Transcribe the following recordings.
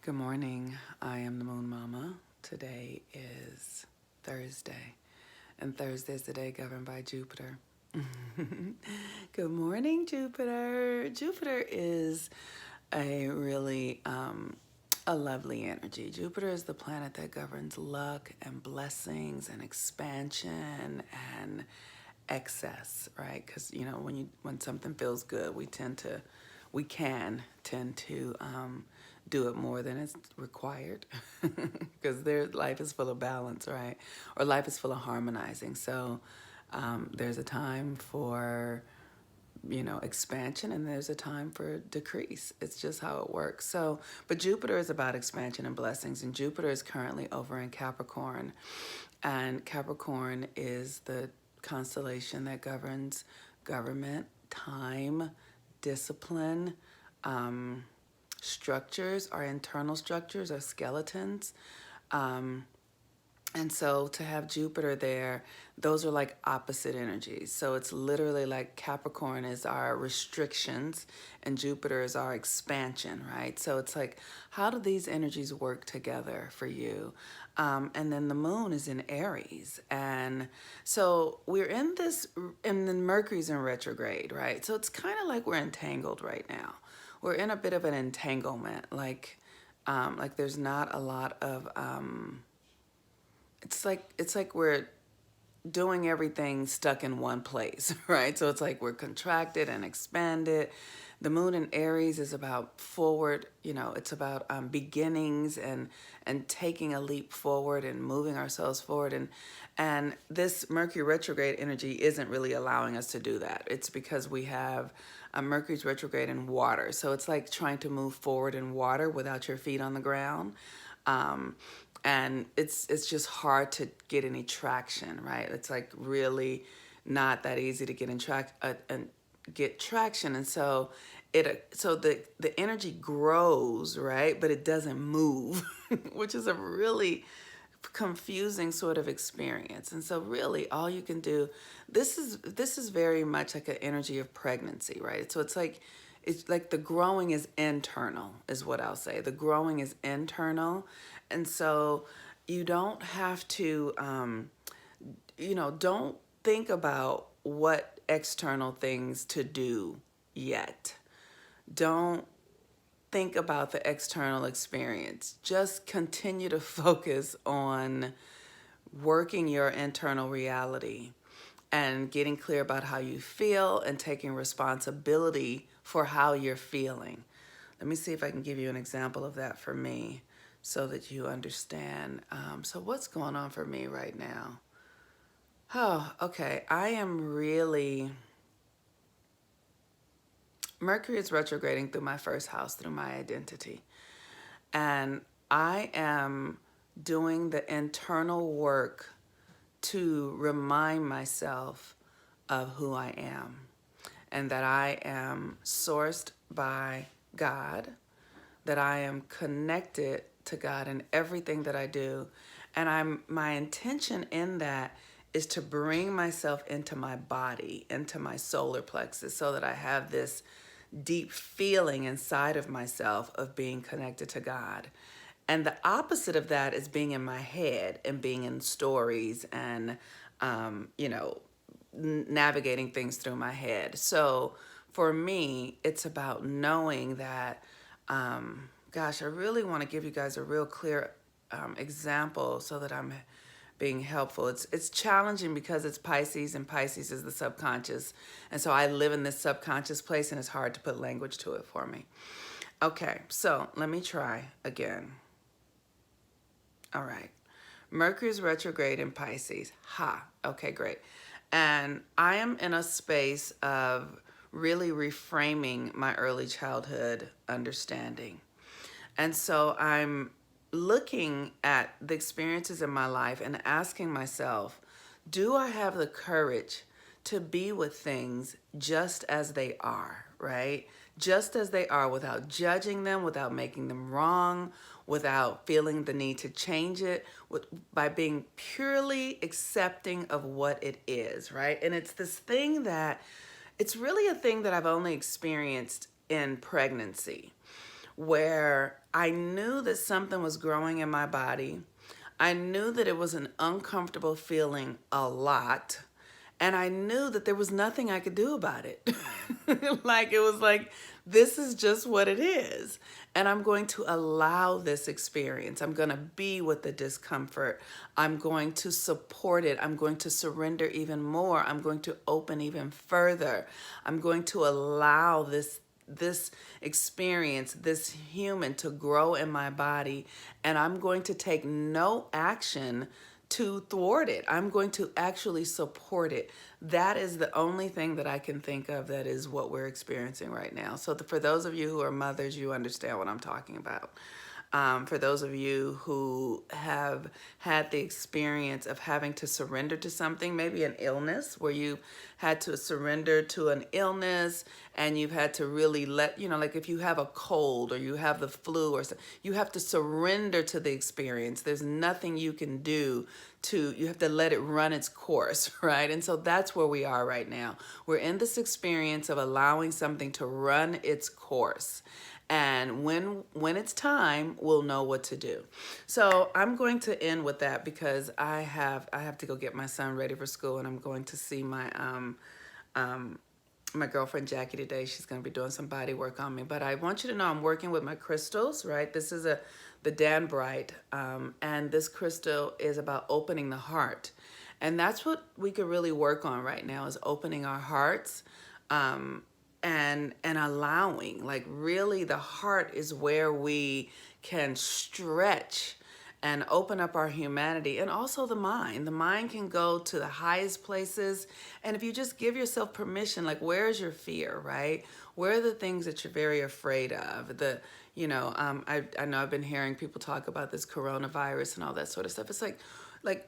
Good morning. I am the Moon Mama. Today is Thursday, and Thursday is the day governed by Jupiter. Good morning, Jupiter. Jupiter is a really a lovely energy. Jupiter is the planet that governs luck and blessings and expansion and excess, right? Because when something feels good, we can tend to do it more than is required, because their life is full of balance, right? Or life is full of harmonizing. So there's a time for expansion, and there's a time for decrease. It's just how it works. So, but Jupiter is about expansion and blessings, and Jupiter is currently over in Capricorn, and Capricorn is the constellation that governs government, time, discipline, structures, our internal structures, our skeletons. And so to have Jupiter there, those are like opposite energies. So it's literally like Capricorn is our restrictions and Jupiter is our expansion, right? So it's like, how do these energies work together for you? And then the moon is in Aries. And so we're in this, and then Mercury's in retrograde, right? So it's kind of like we're entangled right now. We're in a bit of an entanglement, like there's not a lot of, it's like we're doing everything stuck in one place, right? So it's like we're contracted and expanded. The moon in Aries is about forward, it's about beginnings and taking a leap forward and moving ourselves forward. And this Mercury retrograde energy isn't really allowing us to do that. It's because we have Mercury's retrograde in water. So it's like trying to move forward in water without your feet on the ground. And it's just hard to get any traction, right? It's like really not that easy to get get traction, and so the energy grows, right? But it doesn't move, which is a really confusing sort of experience. And so really all you can do, this is very much like an energy of pregnancy, right? So it's like the growing is internal, is what I'll say. The growing is internal. And so you don't have to, don't think about what external things to do yet. Don't think about the external experience. Just continue to focus on working your internal reality and getting clear about how you feel and taking responsibility for how you're feeling. Let me see if I can give you an example of that for me so that you understand. So what's going on for me right now? Oh, okay. Mercury is retrograding through my first house, through my identity. And I am doing the internal work to remind myself of who I am and that I am sourced by God, that I am connected to God in everything that I do. And my intention in that is to bring myself into my body, into my solar plexus, so that I have this deep feeling inside of myself of being connected to God. And the opposite of that is being in my head and being in stories and, navigating things through my head. So for me, it's about knowing that, I really want to give you guys a real clear example so that I'm being helpful. It's challenging because it's Pisces, and Pisces is the subconscious. And so I live in this subconscious place, and it's hard to put language to it for me. Okay, so let me try again. All right. Mercury's retrograde in Pisces. Okay, great. And I am in a space of really reframing my early childhood understanding. And so I'm looking at the experiences in my life and asking myself, do I have the courage to be with things just as they are, right? Just as they are, without judging them, without making them wrong, without feeling the need to change it, by being purely accepting of what it is, right? And it's really a thing that I've only experienced in pregnancy, where I knew that something was growing in my body. I knew that it was an uncomfortable feeling a lot. And I knew that there was nothing I could do about it. Like, it was like, this is just what it is. And I'm going to allow this experience. I'm going to be with the discomfort. I'm going to support it. I'm going to surrender even more. I'm going to open even further. I'm going to allow this experience, this human, to grow in my body, and I'm going to take no action to thwart it. I'm going to actually support it. That is the only thing that I can think of that is what we're experiencing right now. So for those of you who are mothers, you understand what I'm talking about. For those of you who have had the experience of having to surrender to something, maybe an illness, where you had to surrender to an illness and you've had to really let, like if you have a cold or you have the flu or something, you have to surrender to the experience. There's nothing you can do you have to let it run its course, right? And so that's where we are right now. We're in this experience of allowing something to run its course. And when it's time, we'll know what to do. So I'm going to end with that because I have to go get my son ready for school, and I'm going to see my girlfriend Jackie today. She's going to be doing some body work on me. But I want you to know I'm working with my crystals, right? This is the Dan Bright, and this crystal is about opening the heart. And that's what we could really work on right now, is opening our hearts. And allowing, like, really the heart is where we can stretch and open up our humanity, and also the mind. The mind can go to the highest places, and if you just give yourself permission, like, where's your fear, right? Where are the things that you're very afraid of? I know I've been hearing people talk about this coronavirus and all that sort of stuff. It's like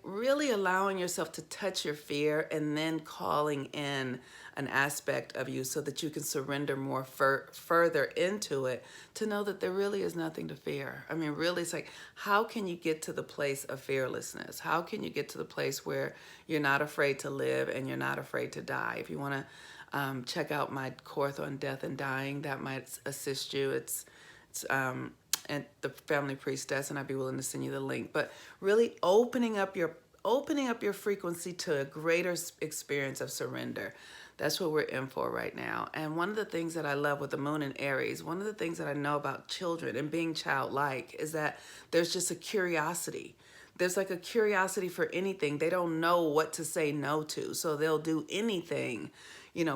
really allowing yourself to touch your fear and then calling in an aspect of you so that you can surrender more further into it, to know that there really is nothing to fear. I mean, really, it's like, how can you get to the place of fearlessness? How can you get to the place where you're not afraid to live and you're not afraid to die? If you want to check out my course on death and dying, that might assist you. It's and the Family Priestess, and I'd be willing to send you the link. But really opening up your frequency to a greater experience of surrender. That's what we're in for right now. And one of the things that I love with the moon in Aries, one of the things that I know about children and being childlike, is that there's just a curiosity. There's like a curiosity for anything. They don't know what to say no to, so they'll do anything,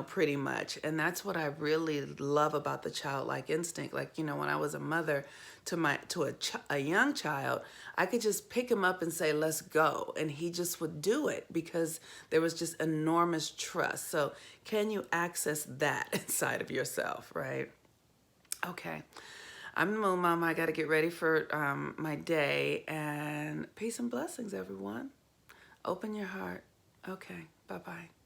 pretty much. And that's what I really love about the childlike instinct. Like, when I was a mother to a young child, I could just pick him up and say, let's go. And he just would do it because there was just enormous trust. So can you access that inside of yourself, right? Okay. I'm the Moon Mama. I got to get ready for my day. And peace and blessings, everyone. Open your heart. Okay. Bye-bye.